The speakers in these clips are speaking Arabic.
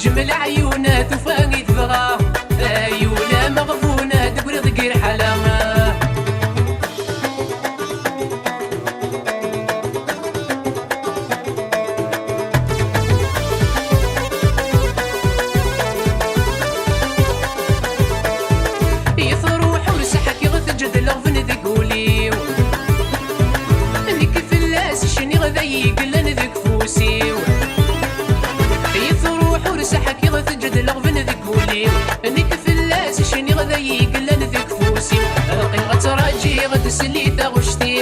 جمل عيونات وفاني تبغى عيونا مغفونة دبر ضقير حلاها يثروح ورسحك يغتجد لغفن ذقولي انك فلاس شني غذي قلن ذك فوسي يثروح ورسحك يغتجد لغفن ذقولي انك فلاس شني غذي قلن ذك فوسي ذقي غتراجي غتسلي تغشتي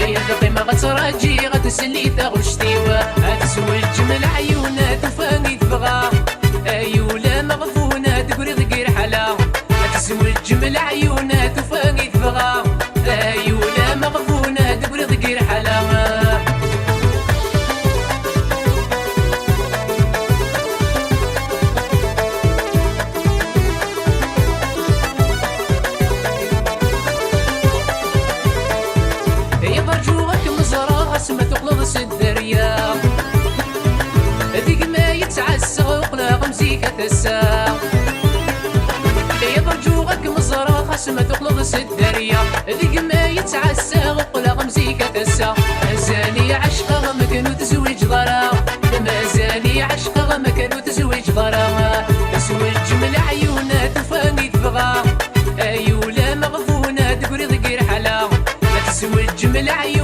يا ذقي ما غتراجي غتسلي تغشتي هتسوي الجمل عيونات وفاني تبغى ايولا مغفونة دقري ضقير حلا هتسوي الجمل عيونات وفاني تبغى ايولا مغفونة دقري ضقير حلا ما تقلص الدريا ذيك ما يتعسى وقلا غمزيك تسا يا برجوغك مزرا خاص ما تقلص الدريا ذيك ما يتعسى وقلا غمزيك تسا مازالي عشقها ما كانوا تزوج ضرا مازالي عشقها ما كانوا تزوج ضرا تزوج من عيونات وفاني تبغى ايولا مغفونة دقري ضقير حلا تزوج من عيونات